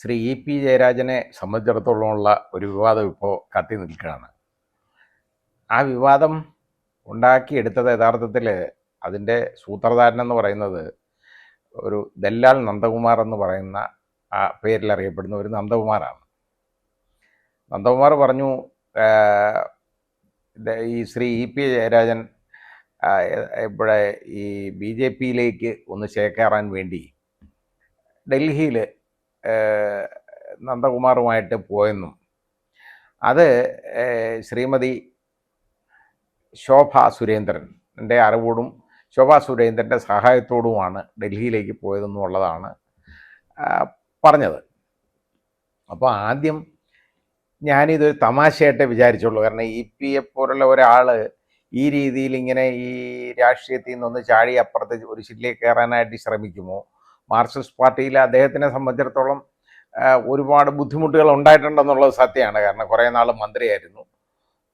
Shri E P ജയരാജനെ സംബന്ധിച്ചിടത്തോളമുള്ള ഒരു വിവാദം ഇപ്പോൾ കത്തി നിൽക്കുകയാണ്. ആ വിവാദം ഉണ്ടാക്കിയെടുത്തത് യഥാർത്ഥത്തിൽ അതിൻ്റെ സൂത്രധാരൻ എന്ന് പറയുന്നത് ഒരു ദല്ലാൽ നന്ദകുമാർ എന്ന് പറയുന്ന ആ പേരിൽ അറിയപ്പെടുന്ന ഒരു നന്ദകുമാറാണ്. നന്ദകുമാർ പറഞ്ഞു, ഈ ശ്രീ ഇ പി ജയരാജൻ ഇവിടെ ഈ BJP-യിലേക്ക് ഒന്ന് ചേക്കേറാൻ വേണ്ടി ഡൽഹിയിൽ നന്ദകുമാറുമായിട്ട് പോയെന്നും അത് ശ്രീമതി ശോഭാ സുരേന്ദ്രൻ്റെ അറിവോടും ശോഭാ സുരേന്ദ്രൻ്റെ സഹായത്തോടുമാണ് ഡൽഹിയിലേക്ക് പോയതെന്നുള്ളതാണ് പറഞ്ഞത്. അപ്പോൾ ആദ്യം ഞാനിതൊരു തമാശയായിട്ടേ വിചാരിച്ചുള്ളൂ. കാരണം EPയെ പോലുള്ള ഒരാൾ ഈ രീതിയിൽ ഇങ്ങനെ ഈ രാഷ്ട്രീയത്തിൽ നിന്നൊന്ന് ചാടി അപ്പുറത്ത് ഒരു സീറ്റിലേക്ക് കയറാനായിട്ട് ശ്രമിക്കുമോ? മാർക്സിസ്റ്റ് പാർട്ടിയിൽ അദ്ദേഹത്തിനെ സംബന്ധിച്ചിടത്തോളം ഒരുപാട് ബുദ്ധിമുട്ടുകൾ ഉണ്ടായിട്ടുണ്ടെന്നുള്ളത് സത്യമാണ്. കാരണം കുറേ നാൾ മന്ത്രിയായിരുന്നു,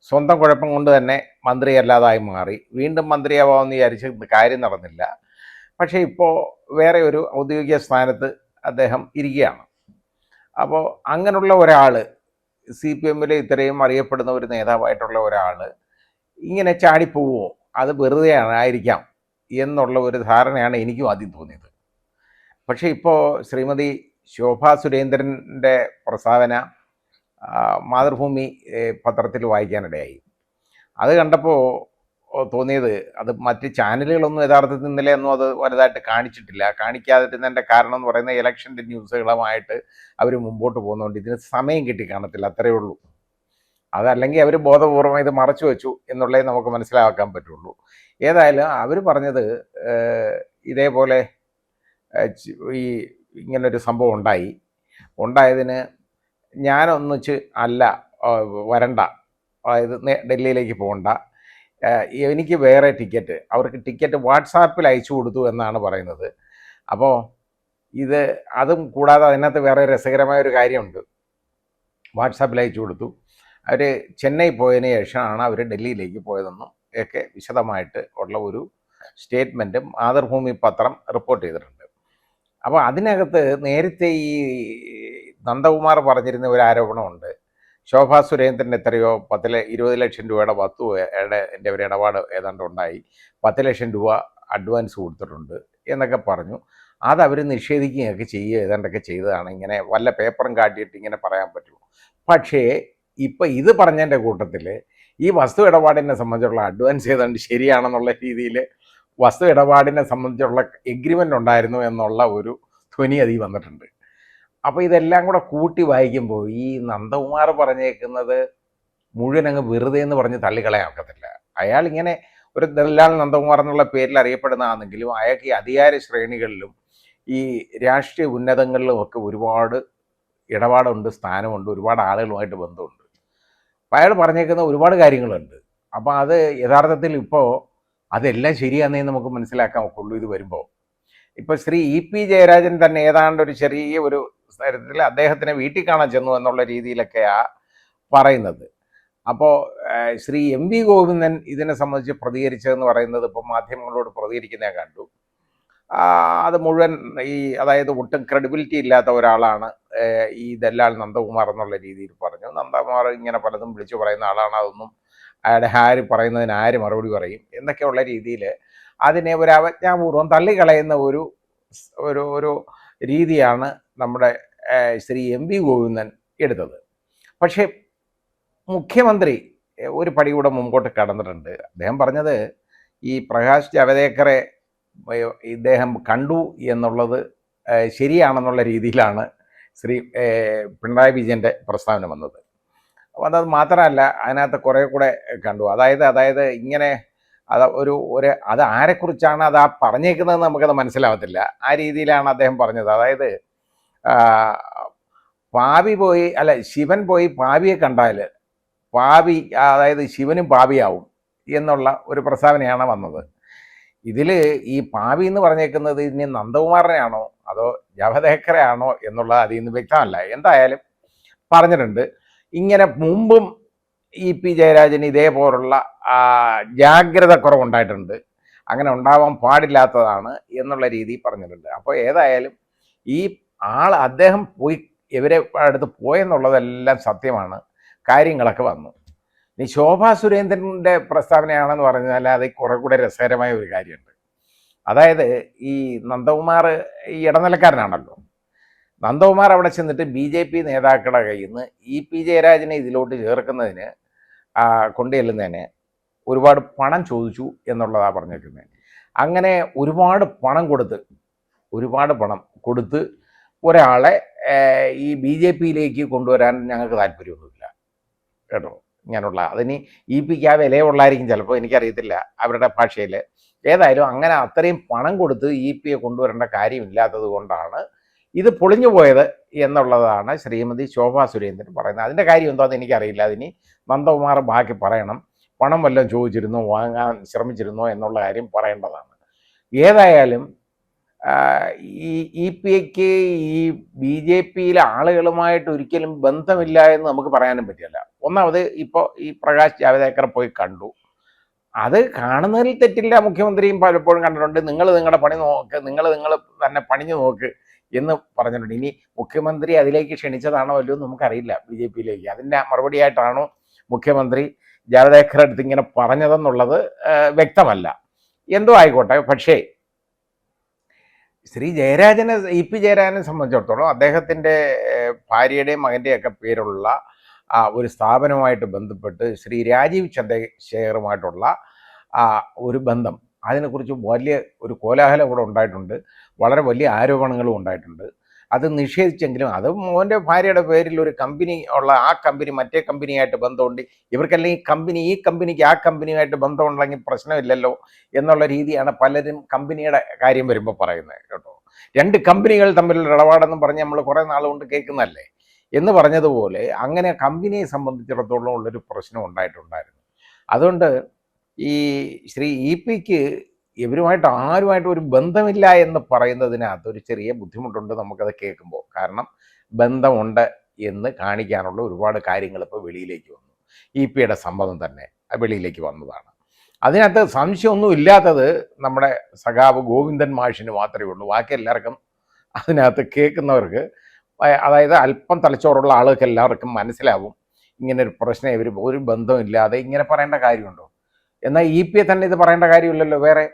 സ്വന്തം കുഴപ്പം കൊണ്ട് തന്നെ മന്ത്രിയല്ലാതായി മാറി, വീണ്ടും മന്ത്രിയാവാമെന്ന് വിചാരിച്ച് കാര്യം നടന്നില്ല. പക്ഷേ ഇപ്പോൾ വേറെ ഒരു ഔദ്യോഗിക സ്ഥാനത്ത് അദ്ദേഹം ഇരിക്കുകയാണ്. അപ്പോൾ അങ്ങനെയുള്ള ഒരാൾ, CPM-ലെ ഇത്രയും അറിയപ്പെടുന്ന ഒരു നേതാവായിട്ടുള്ള ഒരാൾ ഇങ്ങനെ ചാടിപ്പോവുമോ? അത് വെറുതെ ആയിരിക്കാം എന്നുള്ള ഒരു ധാരണയാണ് എനിക്കും ആദ്യം തോന്നിയത്. പക്ഷേ ഇപ്പോൾ ശ്രീമതി ശോഭാ സുരേന്ദ്രൻ്റെ പ്രസ്താവന മാതൃഭൂമി പത്രത്തിൽ വായിക്കാനിടയായി. അത് കണ്ടപ്പോൾ തോന്നിയത്, അത് മറ്റ് ചാനലുകളൊന്നും യഥാർത്ഥത്തിൽ ഇന്നലെ ഒന്നും അത് വലുതായിട്ട് കാണിച്ചിട്ടില്ല. കാണിക്കാതിരുന്നതിൻ്റെ കാരണം എന്ന് പറയുന്നത് ഇലക്ഷൻ്റെ ന്യൂസുകളുമായിട്ട് അവർ മുമ്പോട്ട് പോകുന്നതുകൊണ്ട് ഇതിന് സമയം കിട്ടി കാണത്തില്ല, അത്രയേ ഉള്ളൂ. അതല്ലെങ്കിൽ അവർ ബോധപൂർവം ഇത് മറച്ചു വെച്ചു എന്നുള്ളതേ നമുക്ക് മനസ്സിലാക്കാൻ പറ്റുള്ളൂ. ഏതായാലും അവർ പറഞ്ഞത് ഇതേപോലെ ഈ ഇങ്ങനൊരു സംഭവം ഉണ്ടായതിന് ഞാനൊന്നിച്ച് അല്ല വരണ്ട, അതായത് ഡൽഹിയിലേക്ക് പോകണ്ട, എനിക്ക് വേറെ ടിക്കറ്റ്, അവർക്ക് ടിക്കറ്റ് വാട്സാപ്പിൽ അയച്ചു കൊടുത്തു എന്നാണ് പറയുന്നത്. അപ്പോൾ അതും കൂടാതെ അതിനകത്ത് വേറെ രസകരമായൊരു കാര്യമുണ്ട്. വാട്സാപ്പിൽ അയച്ചു കൊടുത്തു. അവർ ചെന്നൈ പോയതിന് ശേഷമാണ് അവർ ഡൽഹിയിലേക്ക് പോയതെന്നും ഒക്കെ വിശദമായിട്ട് ഉള്ള ഒരു സ്റ്റേറ്റ്മെൻറ്റ് മാതൃഭൂമി പത്രം റിപ്പോർട്ട് ചെയ്തിട്ടുണ്ട്. അപ്പോൾ അതിനകത്ത് നേരത്തെ ഈ നന്ദകുമാർ പറഞ്ഞിരുന്ന ഒരു ആരോപണമുണ്ട്. ശോഭാ സുരേന്ദ്രൻ എത്രയോ 20 ലക്ഷം രൂപയുടെ വസ്തുയുടെ ഒരു ഇടപാട് ഏതാണ്ട് ഉണ്ടായി, 10 ലക്ഷം രൂപ അഡ്വാൻസ് കൊടുത്തിട്ടുണ്ട് എന്നൊക്കെ പറഞ്ഞു. അതവർ നിഷേധിക്കുകയൊക്കെ ചെയ്യുക ഏതാണ്ടൊക്കെ ചെയ്തതാണ്. ഇങ്ങനെ വല്ല പേപ്പറും കാട്ടിയിട്ട് ഇങ്ങനെ പറയാൻ പറ്റുമോ? പക്ഷേ ഇപ്പം ഇത് പറഞ്ഞതിൻ്റെ കൂട്ടത്തിൽ ഈ വസ്തു ഇടപാടിനെ സംബന്ധിച്ചുള്ള അഡ്വാൻസ് ഏതാണ്ട് ശരിയാണെന്നുള്ള രീതിയിൽ വസ്തു ഇടപാടിനെ സംബന്ധിച്ചുള്ള എഗ്രിമെൻ്റ് ഉണ്ടായിരുന്നു എന്നുള്ള ഒരു ധ്വനി അതിൽ വന്നിട്ടുണ്ട്. അപ്പോൾ ഇതെല്ലാം കൂടെ കൂട്ടി വായിക്കുമ്പോൾ ഈ നന്ദകുമാർ പറഞ്ഞേക്കുന്നത് മുഴുവൻ അങ്ങ് വെറുതെ എന്ന് പറഞ്ഞ് തള്ളിക്കളയാൻ ഒക്കത്തില്ല. അയാൾ ഇങ്ങനെ ഒരു ദല്ലാൽ നന്ദകുമാർ എന്നുള്ള പേരിൽ അറിയപ്പെടുന്നതാണെങ്കിലും അയാൾക്ക് ഈ അധികാര ശ്രേണികളിലും ഈ രാഷ്ട്രീയ ഉന്നതങ്ങളിലും ഒക്കെ ഒരുപാട് ഇടപാടുണ്ട്, സ്ഥാനമുണ്ട്, ഒരുപാട് ആളുകളുമായിട്ട് ബന്ധമുണ്ട്. അപ്പോൾ അയാൾ പറഞ്ഞേക്കുന്ന ഒരുപാട് കാര്യങ്ങളുണ്ട്. അപ്പോൾ അത് യഥാർത്ഥത്തിൽ ഇപ്പോൾ അതെല്ലാം ശരിയാണെന്നേ നമുക്ക് മനസ്സിലാക്കാൻ ഒക്കുള്ളൂ ഇത് വരുമ്പോൾ. ഇപ്പോൾ ശ്രീ ഇ പി ജയരാജൻ തന്നെ ഏതാണ്ട് ഒരു ചെറിയ ഒരു തരത്തിൽ അദ്ദേഹത്തിനെ വീട്ടിൽ കാണാൻ ചെന്നു എന്നുള്ള രീതിയിലൊക്കെയാണ് പറയുന്നത്. അപ്പോൾ ശ്രീ MV ഗോവിന്ദൻ ഇതിനെ സംബന്ധിച്ച് പ്രതികരിച്ചതെന്ന് പറയുന്നത് ഇപ്പോൾ മാധ്യമങ്ങളോട് പ്രതികരിക്കുന്നത് കണ്ടു. അത് മുഴുവൻ അതായത് ഒട്ടും ക്രെഡിബിലിറ്റി ഇല്ലാത്ത ഒരാളാണ് ഈ ദല്ലാൽ നന്ദകുമാർ എന്നുള്ള രീതിയിൽ പറഞ്ഞു. നന്ദകുമാർ ഇങ്ങനെ പലതും വിളിച്ചു പറയുന്ന ആളാണ്, അതൊന്നും അയാളുടെ ആര് പറയുന്നതിന് ആര് മറുപടി പറയും എന്നൊക്കെയുള്ള രീതിയിൽ അതിനെ ഒരു അവജ്ഞാപൂർവ്വം തള്ളിക്കളയുന്ന ഒരു ഒരു ഒരു രീതിയാണ് നമ്മുടെ ശ്രീ MV ഗോവിന്ദൻ എടുത്തത്. പക്ഷേ മുഖ്യമന്ത്രി ഒരു പടി കൂടെ മുമ്പോട്ട് കടന്നിട്ടുണ്ട്. അദ്ദേഹം പറഞ്ഞത് ഈ പ്രകാശ് ജാവദേക്കറെ ഇദ്ദേഹം കണ്ടു എന്നുള്ളത് ശരിയാണെന്നുള്ള രീതിയിലാണ് ശ്രീ പിണറായി വിജയൻ്റെ പ്രസ്താവന വന്നത്. അപ്പോൾ അത് മാത്രമല്ല, അതിനകത്ത് കുറേ കൂടെ കണ്ടു. അതായത് ഇങ്ങനെ അത് ആരെക്കുറിച്ചാണ് അത് പറഞ്ഞേക്കുന്നതെന്ന് നമുക്കത് മനസ്സിലാവത്തില്ല. ആ രീതിയിലാണ് അദ്ദേഹം പറഞ്ഞത്. അതായത് ശിവൻ പോയി പാവിയെ കണ്ടാൽ അതായത് ശിവനും പാവിയാവും എന്നുള്ള ഒരു പ്രസ്താവനയാണ് വന്നത്. ഇതിൽ ഈ പാവി എന്ന് പറഞ്ഞേക്കുന്നത് ഇനി നന്ദകുമാറിനെയാണോ അതോ ജാവദേക്കറെയാണോ എന്നുള്ളത് അതിൽ നിന്ന് വ്യക്തമല്ല. എന്തായാലും പറഞ്ഞിട്ടുണ്ട്. ഇങ്ങനെ മുമ്പും ഇ പി ജയരാജന് ഇതേപോലുള്ള ജാഗ്രത കുറവുണ്ടായിട്ടുണ്ട്, അങ്ങനെ ഉണ്ടാവാൻ പാടില്ലാത്തതാണ് എന്നുള്ള രീതി പറഞ്ഞിട്ടുണ്ട്. അപ്പോൾ ഏതായാലും അദ്ദേഹം പോയി ഇവരെ അടുത്ത് പോയെന്നുള്ളതെല്ലാം സത്യമാണ്, കാര്യങ്ങളൊക്കെ വന്നു. ഇനി ശോഭാ സുരേന്ദ്രൻ്റെ പ്രസ്താവനയാണെന്ന് പറഞ്ഞാൽ അത് കുറെ കൂടെ രസകരമായ ഒരു കാര്യമുണ്ട്. അതായത് ഈ നന്ദകുമാർ ഈ ഇടനിലക്കാരനാണല്ലോ. നന്ദകുമാർ അവിടെ ചെന്നിട്ട് BJP നേതാക്കളുടെ കയ്യിൽ നിന്ന് EP ജയരാജനെ ഇതിലോട്ട് ചേർക്കുന്നതിന് കൊണ്ടുചെല്ലുന്നതിന് ഒരുപാട് പണം ചോദിച്ചു എന്നുള്ളതാണ് പറഞ്ഞിരിക്കുന്നത്. അങ്ങനെ ഒരുപാട് പണം കൊടുത്ത് ഒരാളെ ഈ BJPയിലേക്ക് കൊണ്ടുവരാൻ ഞങ്ങൾക്ക് താല്പര്യമൊന്നുമില്ല കേട്ടോ. ഇങ്ങനെയുള്ള അതിന് EPക്ക് ആ വിലയുള്ളായിരിക്കും ചിലപ്പോൾ, എനിക്കറിയത്തില്ല അവരുടെ ഭാഷയിൽ. ഏതായാലും അങ്ങനെ അത്രയും പണം കൊടുത്ത് EPയെ കൊണ്ടുവരേണ്ട കാര്യമില്ലാത്തത് കൊണ്ടാണ് ഇത് പൊളിഞ്ഞു പോയത് എന്നുള്ളതാണ് ശ്രീമതി ശോഭാ സുരേന്ദ്രൻ പറയുന്നത്. അതിൻ്റെ കാര്യം എന്താണെന്ന് എനിക്കറിയില്ല. അതിന് നന്ദകുമാർ ബാക്കി പറയണം. പണം വല്ലതും ചോദിച്ചിരുന്നോ, വാങ്ങാൻ ശ്രമിച്ചിരുന്നോ എന്നുള്ള കാര്യം പറയേണ്ടതാണ്. ഏതായാലും ഈ EPക്ക് ഈ BJPയിലെ ആളുകളുമായിട്ട് ഒരിക്കലും ബന്ധമില്ല എന്ന് നമുക്ക് പറയാനും പറ്റില്ല. ഒന്നാമത് ഇപ്പോൾ ഈ പ്രകാശ് ജാവ്ദേക്കറെ പോയി കണ്ടു, അത് കാണുന്നതിൽ തെറ്റില്ല. മുഖ്യമന്ത്രിയും പലപ്പോഴും കണ്ടിട്ടുണ്ട്. നിങ്ങൾ നിങ്ങളുടെ പണി നോക്ക്, നിങ്ങൾ തന്നെ പണിഞ്ഞു നോക്ക് എന്ന് പറഞ്ഞിട്ടുണ്ട്. ഇനി മുഖ്യമന്ത്രി അതിലേക്ക് ക്ഷണിച്ചതാണോ അല്ലയോ നമുക്കറിയില്ല, BJPയിലേക്ക്. അതിൻ്റെ മറുപടിയായിട്ടാണോ മുഖ്യമന്ത്രി ജാവ്ദേക്കറെ അടുത്ത് ഇങ്ങനെ പറഞ്ഞതെന്നുള്ളത് വ്യക്തമല്ല. എന്തോ ആയിക്കോട്ടെ. പക്ഷേ ശ്രീ ജയരാജനെ, EP ജയരാജനെ സംബന്ധിച്ചിടത്തോളം അദ്ദേഹത്തിൻ്റെ ഭാര്യയുടെയും മകൻ്റെയൊക്കെ പേരുള്ള ഒരു സ്ഥാപനവുമായിട്ട് ബന്ധപ്പെട്ട് ശ്രീ രാജീവ് ചന്ദ്രശേഖറുമായിട്ടുള്ള ഒരു ബന്ധം, അതിനെക്കുറിച്ച് വലിയ ഒരു കോലാഹലം കൂടെ ഉണ്ടായിട്ടുണ്ട്. വളരെ വലിയ ആരോപണങ്ങളും ഉണ്ടായിട്ടുണ്ട്. അത് നിഷേധിച്ചെങ്കിലും അത് മോൻ്റെ ഭാര്യയുടെ പേരിൽ ഒരു കമ്പനി ഉള്ള, ആ കമ്പനി മറ്റേ കമ്പനിയായിട്ട് ബന്ധമുണ്ട്, ഇവർക്കല്ലെങ്കിൽ ഈ കമ്പനിക്ക് ആ കമ്പനിയുമായിട്ട് ബന്ധമുണ്ടെങ്കിൽ പ്രശ്നമില്ലല്ലോ എന്നുള്ള രീതിയാണ് പലരും കമ്പനിയുടെ കാര്യം വരുമ്പോൾ പറയുന്നത് കേട്ടോ. 2 കമ്പനികൾ തമ്മിലുള്ള ഇടപാടെന്നും പറഞ്ഞ് നമ്മൾ കുറേ നാളുകൊണ്ട് കേൾക്കുന്നതല്ലേ എന്ന് പറഞ്ഞതുപോലെ അങ്ങനെ കമ്പനിയെ സംബന്ധിച്ചിടത്തോളം ഉള്ളൊരു പ്രശ്നം ഉണ്ടായിട്ടുണ്ടായിരുന്നു. അതുകൊണ്ട് ഈ ശ്രീ EPക്ക് ഇവരുമായിട്ട് ആരുമായിട്ട് ഒരു ബന്ധമില്ല എന്ന് പറയുന്നതിനകത്ത് ഒരു ചെറിയ ബുദ്ധിമുട്ടുണ്ട് നമുക്കത് കേൾക്കുമ്പോൾ. കാരണം ബന്ധമുണ്ട് എന്ന് കാണിക്കാനുള്ള ഒരുപാട് കാര്യങ്ങൾ ഇപ്പോൾ വെളിയിലേക്ക് വന്നു. EPയുടെ സമ്മതം തന്നെ വെളിയിലേക്ക് വന്നതാണ്. അതിനകത്ത് സംശയമൊന്നും ഇല്ലാത്തത് നമ്മുടെ സഖാവ് ഗോവിന്ദൻ മാഷിന് മാത്രമേ ഉള്ളൂ. ബാക്കി എല്ലാവർക്കും അതിനകത്ത് കേൾക്കുന്നവർക്ക്, അതായത് അല്പം തലച്ചോറുള്ള ആളുകൾക്ക് എല്ലാവർക്കും മനസ്സിലാവും ഇങ്ങനൊരു പ്രശ്നം ഇവർ ഒരു ബന്ധമില്ലാതെ ഇങ്ങനെ പറയേണ്ട കാര്യമുണ്ടോ. എന്നാൽ EPയെ തന്നെ ഇത് പറയേണ്ട കാര്യമില്ലല്ലോ. വേറെ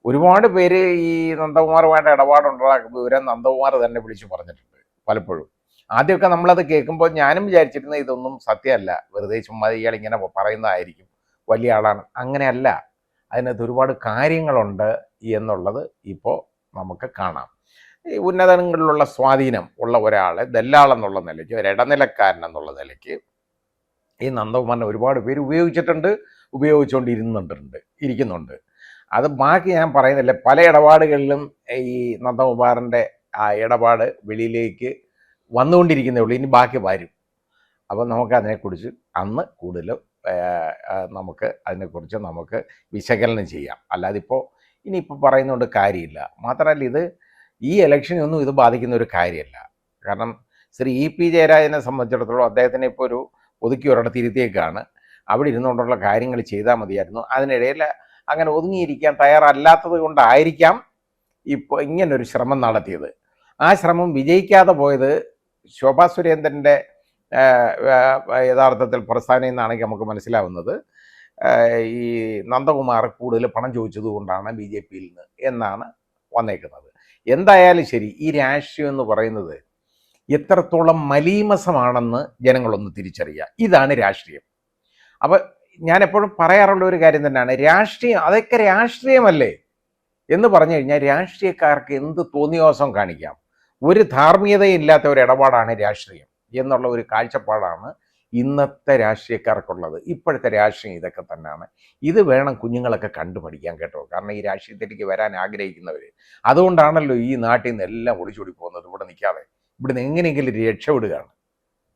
ഒരുപാട് പേര് ഈ നന്ദകുമാറുമായിട്ട് ഇടപാടുണ്ടാകുന്ന വിവരം നന്ദകുമാർ തന്നെ വിളിച്ചു പറഞ്ഞിട്ടുണ്ട് പലപ്പോഴും. ആദ്യമൊക്കെ നമ്മളത് കേൾക്കുമ്പോൾ ഞാനും വിചാരിച്ചിരുന്നത് ഇതൊന്നും സത്യമല്ല, വെറുതെ ചുമ്മാ ഇയാൾ ഇങ്ങനെ പറയുന്നതായിരിക്കും, വലിയ ആളാണ്. അങ്ങനെയല്ല, അതിനകത്ത് ഒരുപാട് കാര്യങ്ങളുണ്ട് എന്നുള്ളത് ഇപ്പോൾ നമുക്ക് കാണാം. ഈ ഉന്നതങ്ങളിലുള്ള സ്വാധീനം ഉള്ള ഒരാളെ ദല്ലാളെന്നുള്ള നിലയ്ക്ക്, ഒരു ഇടനിലക്കാരൻ എന്നുള്ള നിലയ്ക്ക് ഈ നന്ദകുമാറിനെ ഒരുപാട് പേര് ഇരിക്കുന്നുണ്ട്. അത് ബാക്കി ഞാൻ പറയുന്നില്ല. പല ഇടപാടുകളിലും ഈ നന്ദകുമാറിൻ്റെ ആ ഇടപാട് വെളിയിലേക്ക് വന്നുകൊണ്ടിരിക്കുന്നേ ഉള്ളൂ. ഇനി ബാക്കി വരും. അപ്പോൾ നമുക്ക് അതിനെക്കുറിച്ച് അന്ന് കൂടുതൽ നമുക്ക് വിശകലനം ചെയ്യാം. അല്ലാതെ ഇനിയിപ്പോൾ പറയുന്നതുകൊണ്ട് കാര്യമില്ല. മാത്രമല്ല, ഈ ഇലക്ഷനൊന്നും ഇത് ബാധിക്കുന്ന ഒരു കാര്യമല്ല. കാരണം ശ്രീ EP ജയരാജനെ സംബന്ധിച്ചിടത്തോളം അദ്ദേഹത്തിനെ ഇപ്പോൾ ഒരു ഒതുക്കി ഒരിടത്ത് ഇരുത്തിയേക്കാണ്. അവിടെ ഇരുന്നുകൊണ്ടുള്ള കാര്യങ്ങൾ ചെയ്താൽ മതിയായിരുന്നു. അതിനിടയിൽ അങ്ങനെ ഒതുങ്ങിയിരിക്കാൻ തയ്യാറല്ലാത്തത് കൊണ്ടായിരിക്കാം ഇപ്പോൾ ഇങ്ങനൊരു ശ്രമം നടത്തിയത്. ആ ശ്രമം വിജയിക്കാതെ പോയത് ശോഭാ സുരേന്ദ്രൻ്റെ യഥാർത്ഥത്തിൽ പ്രസ്താവനയിൽ നിന്നാണെങ്കിൽ നമുക്ക് മനസ്സിലാവുന്നത് ഈ നന്ദകുമാർ കൂടുതൽ പണം ചോദിച്ചതുകൊണ്ടാണ് BJPയിൽ നിന്ന് എന്നാണ് വന്നേക്കുന്നത്. എന്തായാലും ശരി, ഈ രാഷ്ട്രീയം എന്ന് പറയുന്നത് എത്രത്തോളം മലീമസമാണെന്ന് ജനങ്ങളൊന്ന് തിരിച്ചറിയുക. ഇതാണ് രാഷ്ട്രീയം. അപ്പോൾ ഞാൻ എപ്പോഴും പറയാറുള്ള ഒരു കാര്യം തന്നെയാണ്, രാഷ്ട്രീയം അതൊക്കെ രാഷ്ട്രീയമല്ലേ എന്ന് പറഞ്ഞു കഴിഞ്ഞാൽ രാഷ്ട്രീയക്കാർക്ക് എന്ത് തോന്നിയവാസം കാണിക്കാം. ഒരു ധാർമ്മികതയില്ലാത്ത ഒരു ഇടപാടാണ് രാഷ്ട്രീയം എന്നുള്ള ഒരു കാഴ്ചപ്പാടാണ് ഇന്നത്തെ രാഷ്ട്രീയക്കാർക്കുള്ളത്. ഇപ്പോഴത്തെ രാഷ്ട്രീയം ഇതൊക്കെ തന്നെയാണ്. ഇത് വേണം കുഞ്ഞുങ്ങളൊക്കെ കണ്ടുപഠിക്കാൻ കേട്ടോ. കാരണം ഈ രാഷ്ട്രീയത്തിലേക്ക് വരാൻ ആഗ്രഹിക്കുന്നവർ, അതുകൊണ്ടാണല്ലോ ഈ നാട്ടിൽ നിന്ന് എല്ലാം ഒളിച്ചോടി പോകുന്നത്. ഇവിടെ നിൽക്കാതെ ഇവിടുന്ന് എങ്ങനെയെങ്കിലും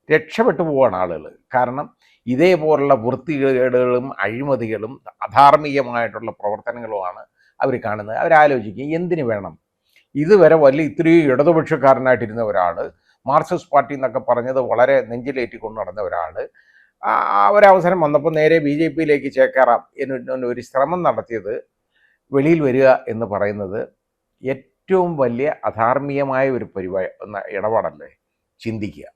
രക്ഷപ്പെട്ടു പോവാണ് ആളുകൾ. കാരണം ഇതേപോലുള്ള വൃത്തികേടുകളും അഴിമതികളും അധാർമികമായിട്ടുള്ള പ്രവർത്തനങ്ങളുമാണ് അവർ കാണുന്നത്. അവരാലോചിക്കും എന്തിനു വേണം. ഇതുവരെ ഇത്രയും ഇടതുപക്ഷക്കാരനായിട്ടിരുന്ന ഒരാൾ, മാർക്സിസ്റ്റ് പാർട്ടി എന്നൊക്കെ പറഞ്ഞത് വളരെ നെഞ്ചിലേറ്റിക്കൊണ്ട് നടന്ന ഒരാൾ, ഒരവസരം വന്നപ്പോൾ നേരെ BJPയിലേക്ക് ചേക്കേറാം എന്നൊരു ശ്രമം നടത്തിയത് വെളിയിൽ വരിക എന്ന് പറയുന്നത് ഏറ്റവും വലിയ അധാർമികമായ ഒരു ഇടപാടല്ലേ. ചിന്തിക്കുക.